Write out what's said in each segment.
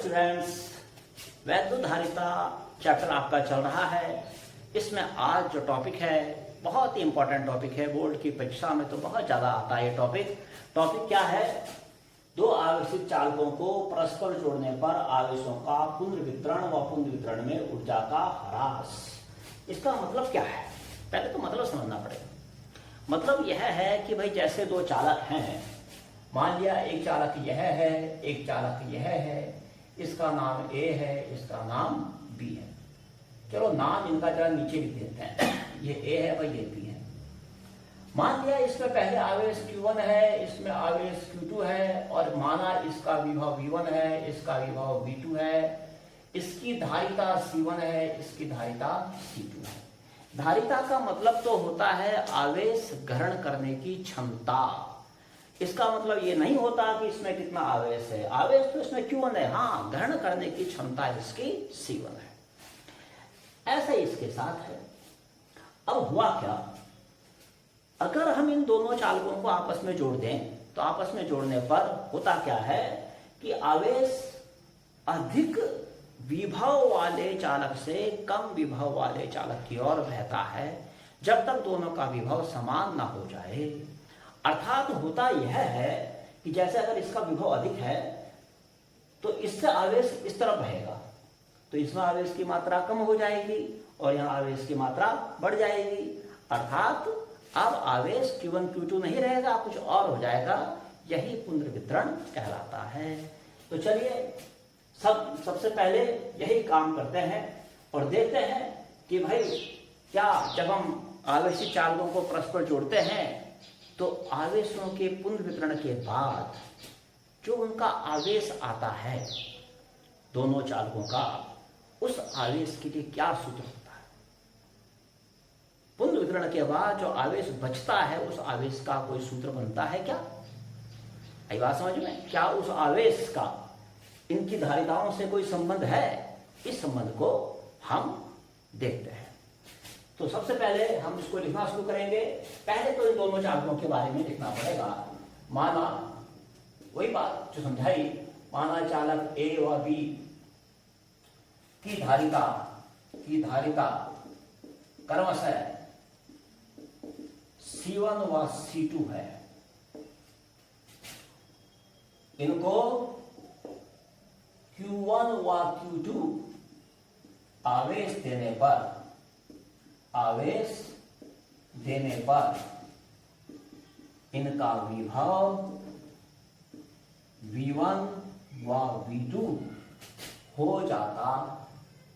Students, वैद्युतधारिता chapter आपका चल रहा है। इसमें आज जो टॉपिक है बहुत ही इंपॉर्टेंट टॉपिक है, बोर्ड की परीक्षा में तो बहुत ज़्यादा आता है ये टॉपिक क्या है? दो आवेशित चालकों को परस्पर जोड़ने पर आवेशों का पुनर्वितरण व पुनर्वितरण में ऊर्जा का ह्रास। इसका मतलब क्या है? पहले तो मतलब समझना पड़ेगा। मतलब यह है कि भाई जैसे दो चालक हैं, मान लिया एक चालक यह है, एक चालक यह है, इसका नाम ए है, इसका नाम बी है। चलो नाम इनका जरा नीचे लिख देते हैं, ये ए है भाई, ये बी है। मान लिया इसमें पहले आवेश Q1 है, इसमें आवेश Q2 है, और माना इसका विभव V1 है, इसका विभव V2 है, इसकी धारिता C1 है, इसकी धारिता C2 है। धारिता का मतलब तो होता है आवेश ग्रहण करने की क्षमता। इसका मतलब ये नहीं होता कि इसमें कितना आवेश है, आवेश तो इसमें Q1 है, हाँ ग्रहण करने की क्षमता इसकी C1 है। ऐसा ही इसके साथ है। अब हुआ क्या, अगर हम इन दोनों चालकों को आपस में जोड़ दें तो आपस में जोड़ने पर होता क्या है कि आवेश अधिक विभव वाले चालक से कम विभव वाले चालक की ओर बहता है जब तक दोनों का विभव समान ना हो जाए। अर्थात होता यह है कि जैसे अगर इसका विभव अधिक है तो इससे आवेश इस तरफ बहेगा, तो इसमें आवेश की मात्रा कम हो जाएगी और यहाँ आवेश की मात्रा बढ़ जाएगी। अर्थात अब आवेश Q1 Q2 नहीं रहेगा, कुछ और हो जाएगा। यही पुनर्वितरण कहलाता है। तो चलिए सबसे पहले यही काम करते हैं और देखते हैं कि भाई क्या जब हम आवेशित चालकों को परस्पर जोड़ते हैं तो आवेशों के पुनर्वितरण के बाद जो उनका आवेश आता है दोनों चालकों का, उस आवेश के लिए क्या सूत्र होता है। पुनर्वितरण के बाद जो आवेश बचता है उस आवेश का कोई सूत्र बनता है क्या? आई बात समझ में? क्या उस आवेश का इनकी धारिताओं से कोई संबंध है? इस संबंध को हम देखते हैं। तो सबसे पहले हम इसको लिखना शुरू करेंगे। पहले तो इन दोनों चालकों के बारे में लिखना पड़ेगा। माना वही बात जो समझाई, माना चालक ए व बी की धारिता क्रमशः C1 व C2 है। इनको Q1 व Q2 आवेश देने पर इनका विभव V1 व V2 हो जाता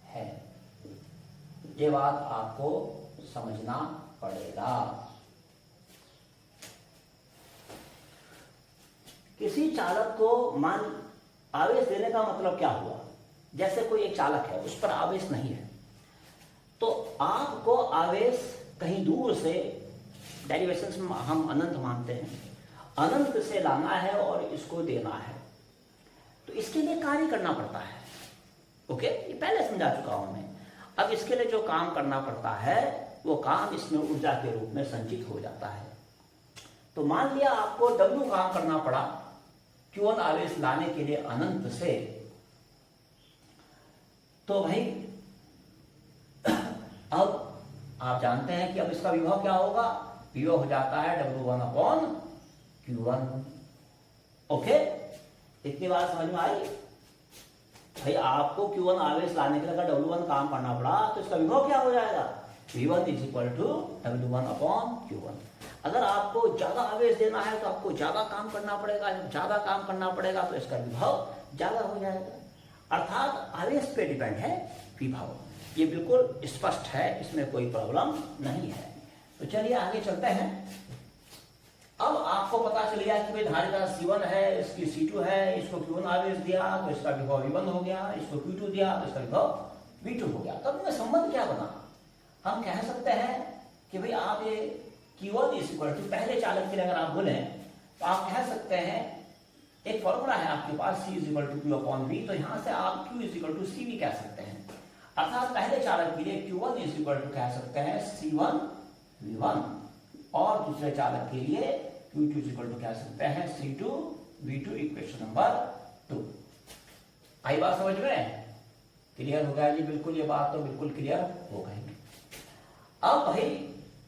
है। ये बात आपको समझना पड़ेगा। किसी चालक को मान आवेश देने का मतलब क्या हुआ? जैसे कोई एक चालक है, उस पर आवेश नहीं है, तो आपको आवेश कहीं दूर से, डेरिवेशंस में हम अनंत मानते हैं, अनंत से लाना है और इसको देना है। तो इसके लिए कार्य करना पड़ता है। ओके, ये पहले समझा चुका हूं मैं। अब इसके लिए जो काम करना पड़ता है वो काम इसमें ऊर्जा के रूप में संचित हो जाता है। तो मान लिया आपको W काम करना पड़ा Q1 आवेश लाने के लिए अनंत से, तो भाई अब आप जानते हैं कि अब इसका विभव क्या होगा? विभव हो जाता है W1/Q1। ओके, इतनी बात समझ में आई? भाई आपको Q1 आवेश लाने के लिए अगर W1 काम करना पड़ा तो इसका विभव क्या हो जाएगा? V1 = W1/Q1। अगर आपको ज्यादा आवेश देना है तो आपको ज्यादा काम करना पड़ेगा। जब ज्यादा काम करना पड़ेगा तो इसका विभव ज्यादा हो जाएगा। अर्थात आवेश पे डिपेंड है विभव। ये बिल्कुल स्पष्ट है, इसमें कोई प्रॉब्लम नहीं है। तो चलिए आगे चलते हैं। अब आपको पता चल गया कि भाई धारिता C1 है, इसकी C2 है, इसको Q1 आवेश दिया तो इसका विभव V1 हो गया, इसको Q2 दिया तो इसका विभव V2 हो गया। तब इनमें संबंध क्या बना? हम कह सकते हैं कि भाई आप ये Q1 = पहले चालक के लिए अगर आप बोले तो आप कह सकते हैं, एक फॉर्मूला है आपके पास C = Q/V, तो यहां से आप Q = CV कह सकते हैं। अर्थात पहले चालक के लिए Q1 = कह सकते हैं C1 V1, और दूसरे चालक के लिए Q2 = कह सकते हैं C2 V2 इक्वेशन नंबर 2। आई बात समझ में? क्लियर हो गया जी? बिल्कुल, ये बात तो बिल्कुल क्लियर हो गई। अब भाई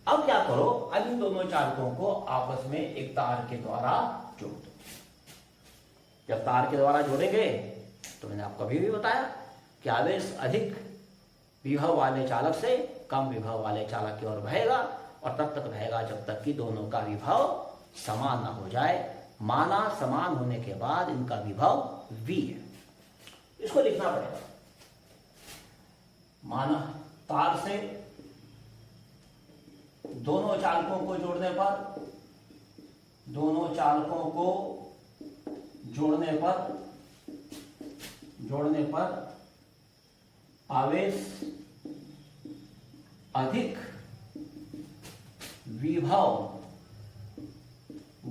अब क्या करो, अब इन दोनों चालकों को आपस में एक तार के द्वारा जोड़ दो। जब तार के द्वारा जोड़ेंगे तो मैंने आपको अभी भी बताया कि आवेश अधिक विभव वाले चालक से कम विभव वाले चालक की ओर बहेगा, और तब तक बहेगा जब तक कि दोनों का विभव समान ना हो जाए। माना समान होने के बाद इनका विभव V है, इसको लिखना पड़ेगा। माना तार से दोनों चालकों को जोड़ने पर आवेश अधिक विभव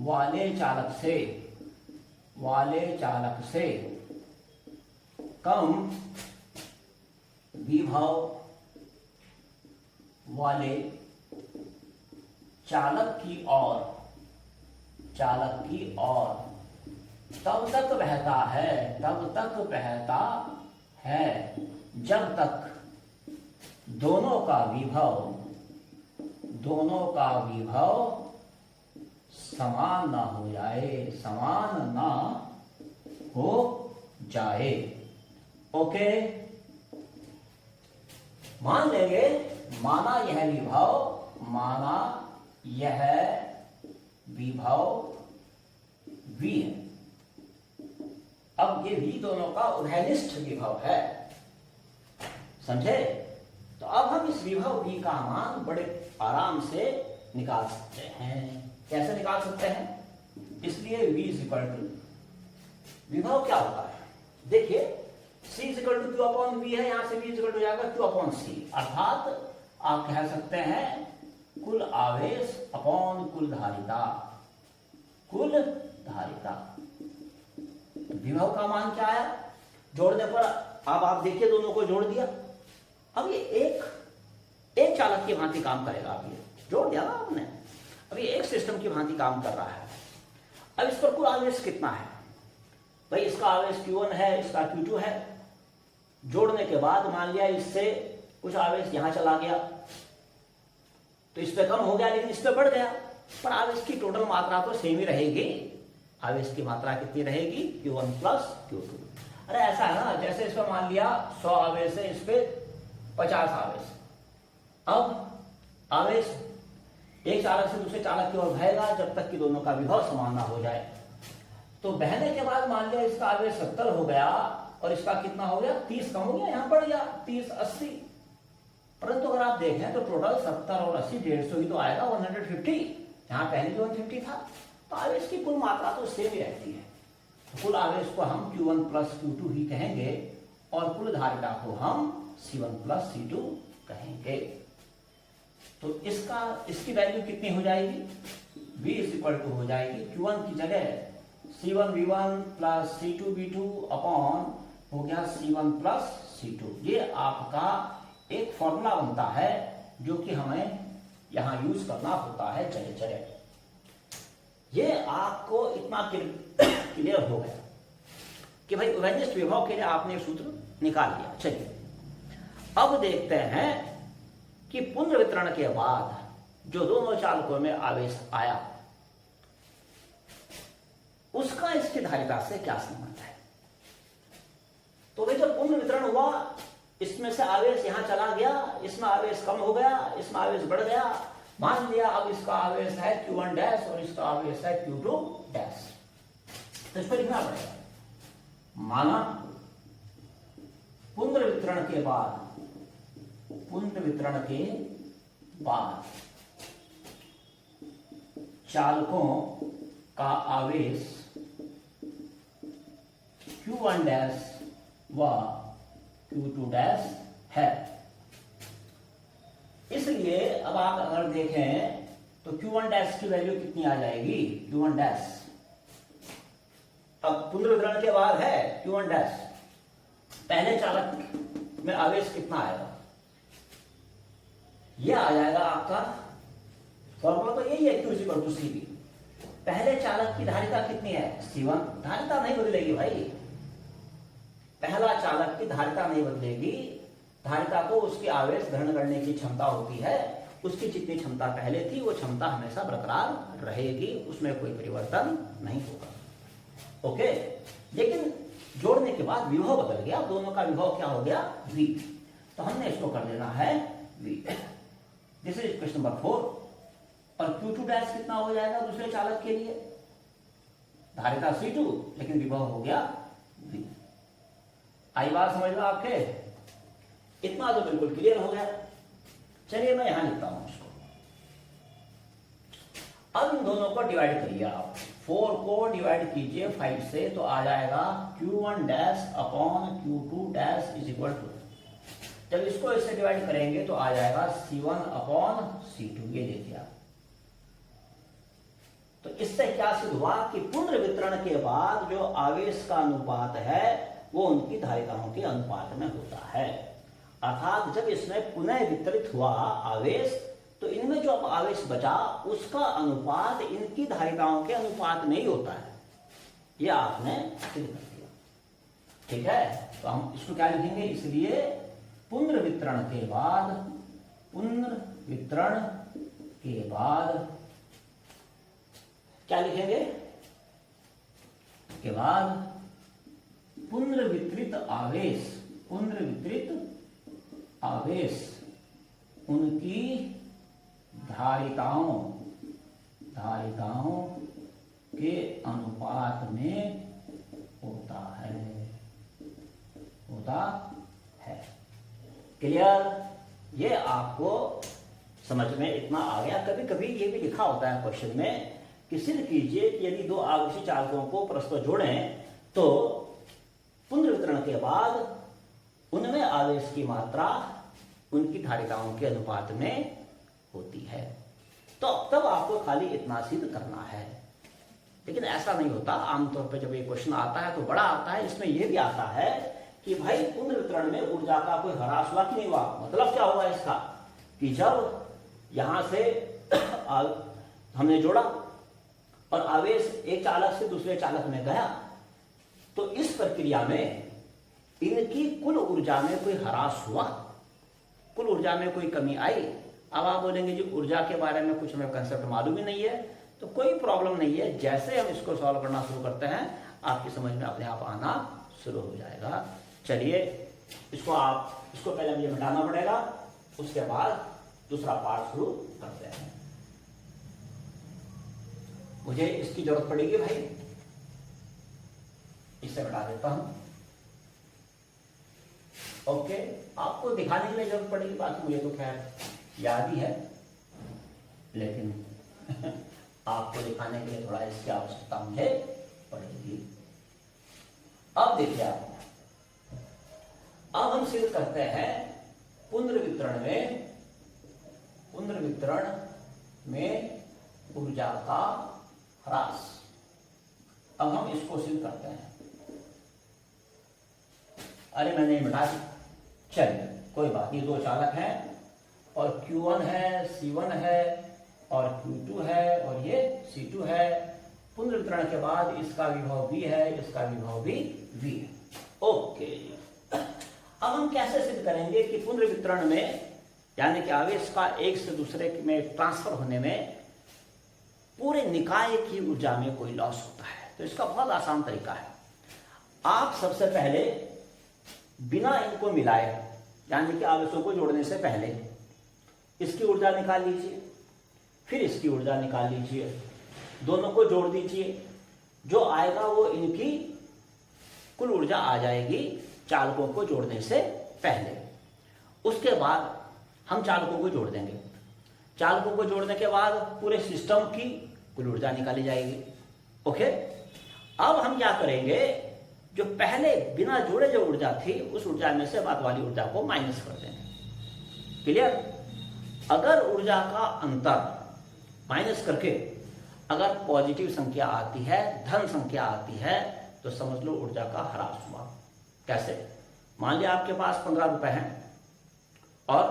वाले चालक से कम विभव वाले चालक की ओर तब तक बहता है जब तक दोनों का विभव समान ना हो जाए। ओके, मान लेंगे माना यह विभव V है। अब ये V दोनों का उभयनिष्ठ विभव है, समझे? तो अब हम इस विभव V का मान बड़े आराम से निकाल सकते हैं। कैसे निकाल सकते हैं? इसलिए V इज इक्वल टू, विभव क्या होता है देखिए, C is equal to Q upon V है, यहां से V इज इक्वल टू जाएगा Q अपॉन C, अर्थात आप कह सकते हैं कुल आवेश अपॉन कुल धारिता। विभव का मान क्या है? जोड़ने पर अब आप देखिए दोनों को जोड़ दिया, अब ये एक चालक की भांति काम करेगा। अब ये जोड़ दिया ना आपने, अब ये एक सिस्टम की भांति काम कर रहा है। अब इस पर कुल आवेश कितना है भाई? इसका आवेश Q1 है, इसका Q2 है। जोड़ने के बाद मान लिया इससे कुछ आवेश यहां चला गया तो इस पे कम हो गया, लेकिन इस पे बढ़ गया, पर आवेश की टोटल मात्रा तो सेम ही रहेगी। आवेश की मात्रा कितनी रहेगी? Q1 plus Q2। अरे ऐसा है ना, जैसे इस पे मान लिया 100 आवेश है, इस पे 50 आवेश। अब आवेश एक चालक से दूसरे चालक की ओर बहेगा जब तक कि दोनों का विभव समान ना हो जाए। तो बहने के बाद मान लिया इसका आवेश 70 हो गया और इसका कितना हो गया? 30 कम हो गया, यहां बढ़ गया 30 80। परंतु अगर आप देखें तो टोटल 70 और 80 150 ही तो आएगा, 150। यहाँ पहले भी 150 था, तो आवेश की कुल मात्रा तो सेम ही रहती है। तो कुल आवेश को हम Q1 प्लस Q2 ही कहेंगे और कुल धारिता को हम C1 प्लस C2 कहेंगे। तो इसकी वैल्यू कितनी हो जाएगी? V इज इक्वल टू हो जाएगी Q1 की जगह C1 V1 plus C2 V2 upon हो गया C1 प्लस C2। ये आपका एक फॉर्मूला बनता है जो कि हमें यहां यूज करना होता है जगह जगह। ये आपको इतना क्लियर हो गया कि भाई उभयनिष्ठ विभव के लिए आपने सूत्र निकाल लिया। चलिए अब देखते हैं कि पुनर्वितरण के बाद जो दोनों चालकों में आवेश आया उसका इसकी धारिता से क्या संबंध है। तो भाई जब पुनर्वितरण हुआ, इसमें से आवेश यहां चला गया, इसमें आवेश कम हो गया, इसमें आवेश बढ़ गया। मान लिया अब इसका आवेश है Q1 डैश और इसका आवेश है Q2 डैश, तो इसको लिखना पड़ेगा। माना पुनर्वितरण के बाद चालकों का आवेश Q1 डैश व Q2 डैश है। इसलिए अब आप अगर देखें तो Q1 डैश की वैल्यू कितनी आ जाएगी? Q1 डैश अब पुनर्वितरण के बाद है Q1 डैश, पहले चालक में आवेश कितना आएगा? यह आ जाएगा आपका, फॉर्मूला तो यही है Q इक्वल टू CV। पहले चालक की धारिता कितनी है? C1। धारिता नहीं बदलेगी भाई, पहला चालक की धारिता नहीं बदलेगी, धारिता को उसकी आवेश ग्रहण करने की क्षमता होती है, उसकी जितनी क्षमता पहले थी वो क्षमता हमेशा बरकरार रहेगी, उसमें कोई परिवर्तन नहीं होगा। ओके, लेकिन जोड़ने के बाद विभव बदल गया, दोनों का विभव क्या हो गया, V। तो हमने इसको कर देना है V। This is question number 4। और Q2 डैश कितना हो जाएगा दूसरे चालक के लिए, धारिता C2 लेकिन विभव हो गया V। आई बात समझ लो आपके, इतना तो बिल्कुल क्लियर हो गया। चलिए मैं यहां लिखता हूं इसको। अब इन दोनों को डिवाइड करिए आप, 4 को डिवाइड कीजिए 5 से, तो आ जाएगा Q1 dash upon Q2 dash is equal to, जब इसको इससे डिवाइड करेंगे तो आ जाएगा C1 अपॉन C2। ये देखिए आप, तो इससे क्या सिद्ध हुआ कि पुनर्वितरण के बाद जो आवेश का अनुपात है वो उनकी धारिताओं के अनुपात में होता है। अर्थात जब इसमें पुनः वितरित हुआ आवेश, तो इनमें जो अब आवेश बचा उसका अनुपात इनकी धारिताओं के अनुपात में ही होता है। यह आपने सिद्ध कर दिया। ठीक है, तो हम इसको क्या लिखेंगे, इसलिए पुनर्वितरण के बाद, पुनर्वितरण के बाद क्या लिखेंगे, के बाद पुनर्वितरित आवेश, पुनर्वितरित आवेश उनकी धारिताओं के अनुपात में होता है। क्लियर? ये आपको समझ में इतना आ गया। कभी कभी ये भी लिखा होता है क्वेश्चन में कि सिद्ध कीजिए कि यदि दो आवेशी चालकों को परस्पर जोड़ें तो पुनर्वितरण के बाद उनमें आवेश की मात्रा उनकी धारिताओं के अनुपात में होती है। तो तब आपको खाली इतना सिद्ध करना है। लेकिन ऐसा नहीं होता, आमतौर पर जब ये क्वेश्चन आता है तो बड़ा आता है, इसमें यह भी आता है कि भाई पुनर्वितरण में ऊर्जा का कोई ह्रास हुआ कि नहीं हुआ। मतलब क्या हुआ इसका, कि जब यहां से हमने जोड़ा और आवेश एक चालक से दूसरे चालक में गया, तो इस प्रक्रिया में इनकी कुल ऊर्जा में कोई ह्रास हुआ, कुल ऊर्जा में कोई कमी आई। अब आप बोलेंगे जी ऊर्जा के बारे में कुछ हमें कंसेप्ट मालूम ही नहीं है, तो कोई प्रॉब्लम नहीं है। जैसे हम इसको सॉल्व करना शुरू करते हैं आपकी समझ में अपने आप आना शुरू हो जाएगा। चलिए इसको पहले मुझे मिटाना पड़ेगा, उसके बाद दूसरा पार्ट शुरू करते हैं। मुझे इसकी जरूरत पड़ेगी भाई, इससे मिटा देता हूं। ओके, आपको दिखाने के लिए जरूरत पड़ेगी, बाकी मुझे तो खैर याद ही है, लेकिन आपको दिखाने के लिए थोड़ा इसकी आवश्यकता मुझे पड़ेगी। अब देखिए आप, अब हम सिद्ध करते हैं पुनर्वितरण में ऊर्जा का ह्रास। अब हम इसको सिद्ध करते हैं। अरे मैंने मिटा दी, चलिए कोई बात नहीं। दो चालक हैं और Q1 है, C1 है और Q2 है और ये C2 है। पुनर्वितरण के बाद इसका विभव V है, इसका विभव भी V है। ओके, अब हम कैसे सिद्ध करेंगे कि पुनर्वितरण में, यानी कि आवेश का एक से दूसरे में ट्रांसफर होने में पूरे निकाय की ऊर्जा में कोई लॉस होता है। तो इसका बहुत आसान तरीका है। आप सबसे पहले बिना इनको मिलाए, यानी कि आवेशों को जोड़ने से पहले इसकी ऊर्जा निकाल लीजिए, फिर इसकी ऊर्जा निकाल लीजिए, दोनों को जोड़ दीजिए। जो आएगा वो इनकी कुल ऊर्जा आ जाएगी चालकों को जोड़ने से पहले। उसके बाद हम चालकों को जोड़ देंगे। चालकों को जोड़ने के बाद पूरे सिस्टम की कुल ऊर्जा निकाली जाएगी। ओके, अब हम क्या करेंगे, जो पहले बिना जोड़े जो ऊर्जा थी उस ऊर्जा में से बाद वाली ऊर्जा को माइनस कर देंगे। क्लियर? अगर ऊर्जा का अंतर माइनस करके अगर पॉजिटिव संख्या आती है, धन संख्या आती है, तो समझ लो ऊर्जा का ह्रास हुआ। कैसे? मान लिया आपके पास 15 रुपए हैं और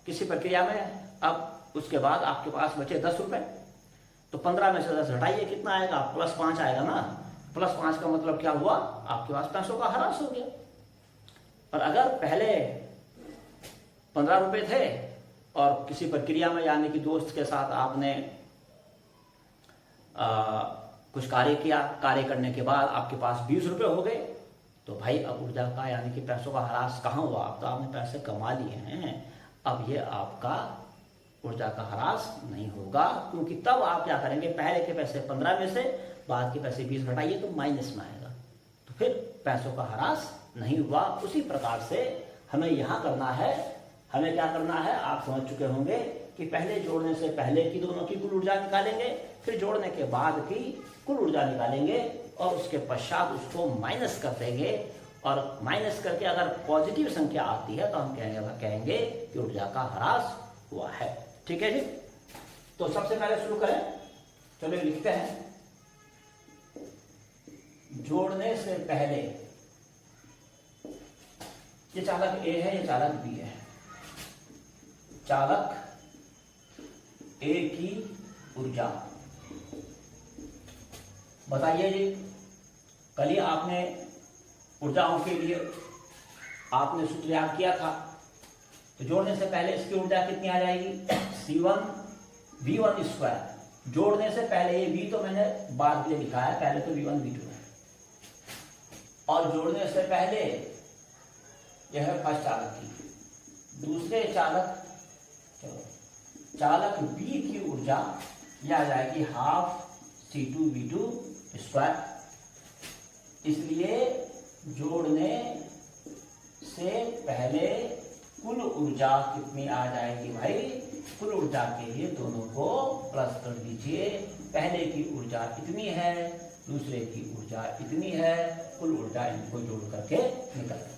किसी प्रक्रिया में अब उसके बाद आपके पास बचे 10 रुपए, तो 15 में से 10 हटाइए, कितना आएगा? +5 आएगा ना। +5 का मतलब क्या हुआ? आपके पास पैसों का ह्रास हो गया। और अगर पहले 15 रुपये थे और किसी प्रक्रिया में यानी कि दोस्त के साथ आपने कुछ कार्य किया, कार्य करने के बाद आपके पास 20 रुपये हो गए, तो भाई अब ऊर्जा का यानी कि पैसों का ह्रास कहाँ हुआ? अब तो आपने पैसे कमा लिए हैं, अब ये आपका ऊर्जा का ह्रास नहीं होगा, क्योंकि तब आप क्या करेंगे, पहले के पैसे 15 में से बाद के पैसे 20 घटाइए तो माइनस में आएगा, तो फिर पैसों का ह्रास नहीं हुआ। उसी प्रकार से हमें यहाँ करना है, हमें क्या करना है आप समझ चुके होंगे कि पहले जोड़ने से पहले की दोनों की कुल ऊर्जा निकालेंगे, फिर जोड़ने के बाद की कुल ऊर्जा निकालेंगे और उसके पश्चात उसको माइनस कर देंगे, और माइनस करके अगर पॉजिटिव संख्या आती है तो हम कहेंगे कि ऊर्जा का ह्रास हुआ है। ठीक है जी, तो सबसे पहले शुरू करें, चलो लिखते हैं, जोड़ने से पहले ये चालक ए है, ये चालक बी है, चालक ए की ऊर्जा बताइए जी। कल ही आपने ऊर्जाओं के लिए आपने सूत्र याद किया था, तो जोड़ने से पहले इसकी ऊर्जा कितनी आ जाएगी, C1 V1 स्क्वायर। जोड़ने से पहले ये V तो मैंने बाद में लिखा है, पहले तो V1 V2 है, और जोड़ने से पहले यह है फर्स्ट चालक की, दूसरे चालक B की ऊर्जा यह आ जाएगी हाफ C2 V2 स्क्वायर। इसलिए जोड़ने से पहले कुल ऊर्जा कितनी आ जाएगी भाई, कुल ऊर्जा के लिए दोनों को प्लस कर दीजिए, पहले की ऊर्जा इतनी है, दूसरे की ऊर्जा इतनी है, कुल ऊर्जा इनको जोड़ करके निकल गई।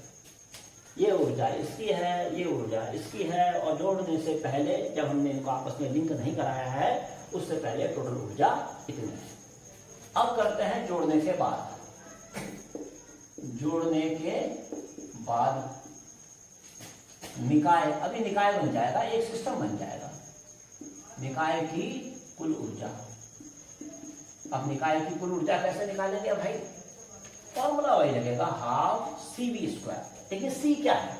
ये ऊर्जा इसकी है, ये ऊर्जा इसकी है, और जोड़ने से पहले जब हमने इनको आपस में लिंक नहीं कराया है उससे पहले टोटल ऊर्जा इतनी है। अब करते हैं जोड़ने के बाद, जोड़ने के बाद निकाय, अभी निकाय बन जाएगा, एक सिस्टम बन जाएगा, निकाय की कुल ऊर्जा। अब निकाय की कुल ऊर्जा कैसे निकालेंगे भाई, फॉर्मूला वही लगेगा हाफ CV स्क्वायर। लेकिन C क्या है,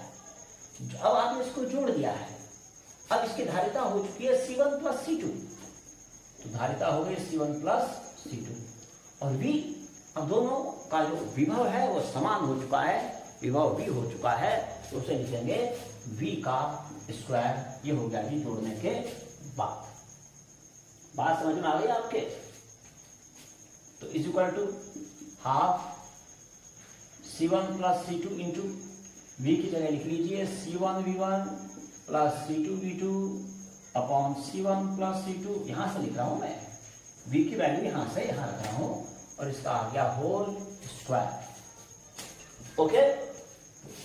अब आपने इसको जोड़ दिया है, अब इसकी धारिता हो चुकी है C1 प्लस C2, तो धारिता हो गई C1 प्लस C2, और V, अब दोनों का जो विभव है वो समान हो चुका है, विभव V हो चुका है, तो उसे लिखेंगे V का स्क्वायर। ये हो गया जी जोड़ने के बाद। बात समझ में आ गई आपके? तो is equal to half C1 plus C2 into V की जगह लिख लीजिए C1 V1 plus C2 V2 upon C1 plus C2, यहां से लिख रहा हूं मैं, V की वैल्यू यहां से यहां रख रहा हूं, और इसका आ गया होल स्क्वायर। ओके,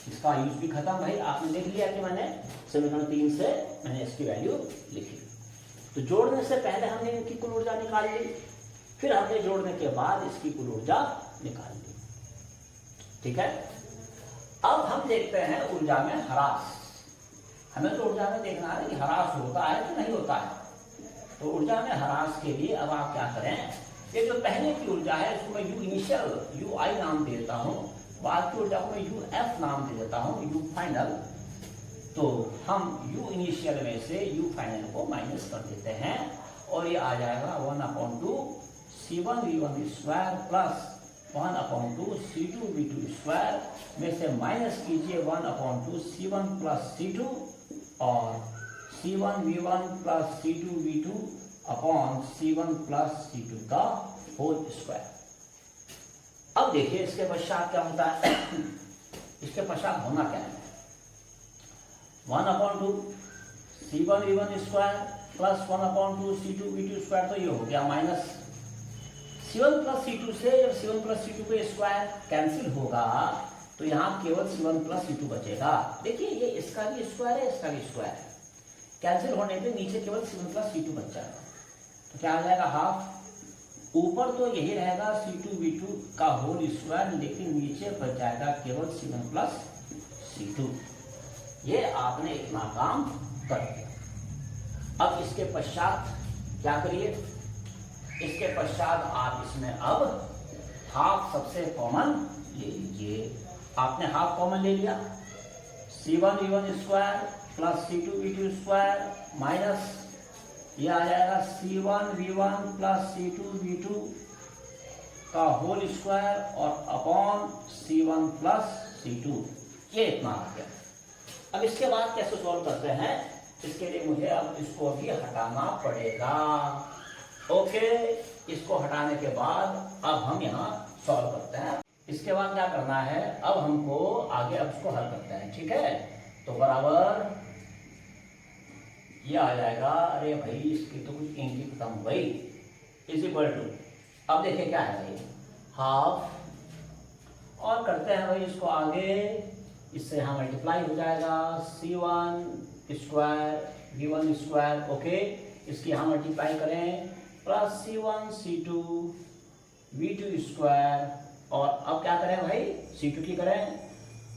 इसका यूज भी खत्म भाई, आपने देख लिया कि मैंने समीकरण 3 से मैंने इसकी वैल्यू लिखी। तो जोड़ने से पहले हमने इनकी कुल ऊर्जा निकाल ली, फिर हमने जोड़ने के बाद इसकी कुल ऊर्जा निकाल ली। ठीक है, अब हम देखते हैं ऊर्जा में ह्रास। हमें तो ऊर्जा में देखना है कि ह्रास होता है कि नहीं होता है। तो ऊर्जा में ह्रास के लिए अब आप क्या करें, ये जो पहले की ऊर्जा है इसको मैं U इनिशियल UI नाम दे देता हूँ, बाद की ऊर्जा को मैं UF नाम दे देता हूँ, U फाइनल। तो हम U इनिशियल में से U फाइनल को माइनस कर देते हैं, और ये आ जाएगा 1/2 C1 V1 square plus 1/2 C2 V2 square, में से माइनस कीजिए 1/2 C1 प्लस C2 और C1 V1 plus C2 V2 upon C1 plus C2 का होल स्क्वायर। अब देखिए इसके पश्चात क्या होता है, इसके पश्चात होना क्या है, 1/2 C1 V1 square plus 1/2 C2 V2 square, तो ये हो गया माइनस C1 प्लस C2 से जब C1 प्लस C2 का स्क्वायर कैंसिल होगा तो यहाँ केवल C1 प्लस C2 बचेगा। देखिए ये इसका भी स्क्वायर है, इसका भी स्क्वायर है, कैंसिल होने पे नीचे केवल C1 प्लस C2 बच जाएगा। तो क्या आ जाएगा हाफ, ऊपर तो यही रहेगा C2 V2 का होल स्क्वायर, लेकिन नीचे बच जाएगा केवल C1 प्लस C2। ये आपने इतना काम कर दिया। अब इसके पश्चात क्या करिए, इसके पश्चात आप इसमें अब हाफ सबसे कॉमन ले लीजिए। आपने हाफ कॉमन ले लिया, C1 V1 square plus C2 V2 square minus ये आ जाएगा C1 V1 plus C2 V2 का होल स्क्वायर और अपॉन C1 प्लस C2, ये इतना आ गया। अब इसके बाद कैसे सॉल्व करते हैं, इसके लिए मुझे अब इसको भी हटाना पड़ेगा। ओके, इसको हटाने के बाद अब हम यहाँ सॉल्व करते हैं। इसके बाद क्या करना है, अब हमको आगे अब इसको हल करते हैं, ठीक है। तो बराबर ये आ जाएगा, अरे भाई इसकी तो कुछ इंकी खत्म हो गई, इज इक्वल टू, अब देखिए क्या है भाई, हाफ, और करते हैं भाई इसको आगे, इससे यहाँ मल्टीप्लाई हो जाएगा C1 square V1 square, okay, इसकी यहाँ मल्टीप्लाई करें plus C1 C2 V2 square, और अब क्या करें भाई, C2 की करें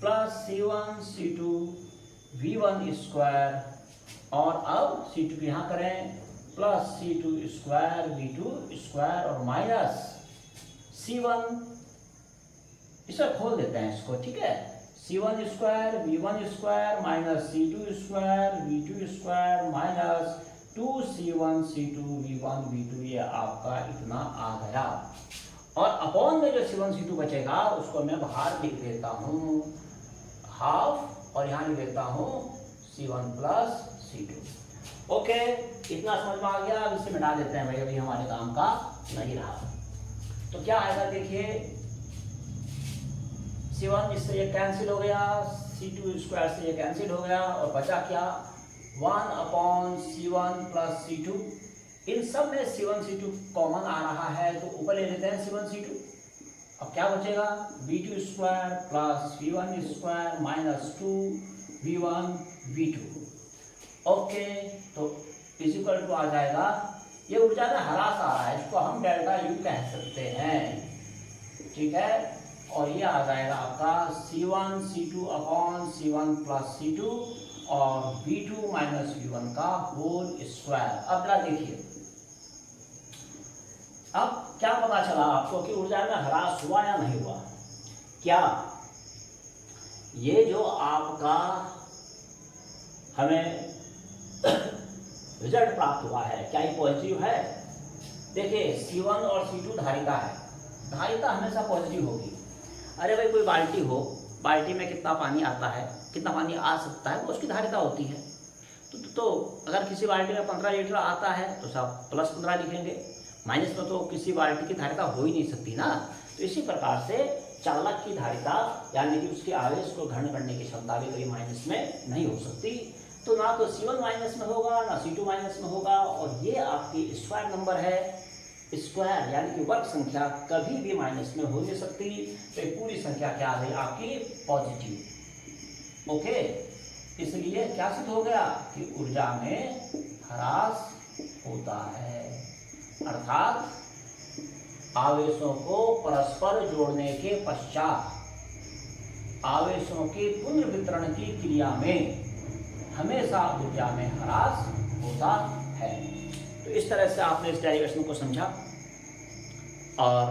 plus C1 C2 V1 square, और अब C2 की यहाँ करें plus C2 square V2 square और माइनस C1, इसे खोल देते हैं इसको, ठीक है, C1 square V1 square minus C2 square V2 square minus 2C1 C2 V1 V2, ये आपका इतना आ गया। और अपॉन में जो C1 C2 बचेगा उसको मैं बाहर लिख देता हूँ हाफ, और यहाँ लिख देता हूँ C1 प्लस C2। ओके, इतना समझ में आ गया। अब इसे मिटा देते हैं भाई, अभी हमारे काम का नहीं रहा। तो क्या आएगा देखिए, C1 इससे ये कैंसिल हो गया, C2 स्क्वायर से ये कैंसिल हो गया, और बचा क्या, 1 अपॉन C1 प्लस C2। इन सब में C1 C2 कॉमन आ रहा है, तो ऊपर ले लेते हैं C1 C2। अब क्या बचेगा, V2 square plus V1 square minus 2V1 V2। Okay, तो इज इक्वल टू आ जाएगा, ये ऊर्जा में ह्रास आ रहा है, इसको हम डेल्टा U कह सकते हैं, ठीक है। और ये आ जाएगा आपका C1 C2 upon C1 plus C2 और V2 माइनस V1 का होल स्क्वायर। अब जरा देखिए, अब क्या पता चला आपको कि ऊर्जा में ह्रास हुआ या नहीं हुआ। क्या ये जो आपका हमें रिजल्ट प्राप्त हुआ है, क्या ये पॉजिटिव है? देखिए C1 और C2 धारिता है, धारिता हमेशा पॉजिटिव होगी। अरे भाई, कोई बाल्टी हो, बाल्टी में कितना पानी आता है, कितना पानी आ सकता है, वो उसकी धारिता होती है। तो अगर किसी बाल्टी में 15 लीटर आता है तो सब प्लस 15 लिखेंगे, माइनस में तो किसी बाल्टी की धारिता हो ही नहीं सकती ना। तो इसी प्रकार से चालक की धारिता यानी कि उसके आवेश को ग्रहण करने की क्षमता भी कभी माइनस में नहीं हो सकती। तो ना तो C1 माइनस में होगा, ना C2 माइनस में होगा, और ये आपकी स्क्वायर नंबर है, स्क्वायर यानी कि वर्ग संख्या कभी भी माइनस में हो नहीं सकती। तो ये पूरी संख्या क्या है आपकी, पॉजिटिव। ओके, इसलिए क्या सिद्ध हो गया कि ऊर्जा में ह्रास होता है, अर्थात आवेशों को परस्पर जोड़ने के पश्चात आवेशों के पुनर्वितरण की क्रिया में हमेशा ऊर्जा में ह्रास होता है। तो इस तरह से आपने इस डेरिवेशन को समझा, और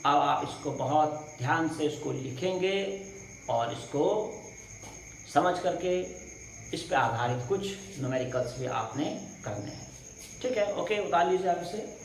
अब आप इसको बहुत ध्यान से इसको लिखेंगे और इसको समझ करके इस पे आधारित कुछ न्यूमेरिकल्स भी आपने करने हैं, ठीक है। ओके, उतार लीजिए आप इसे।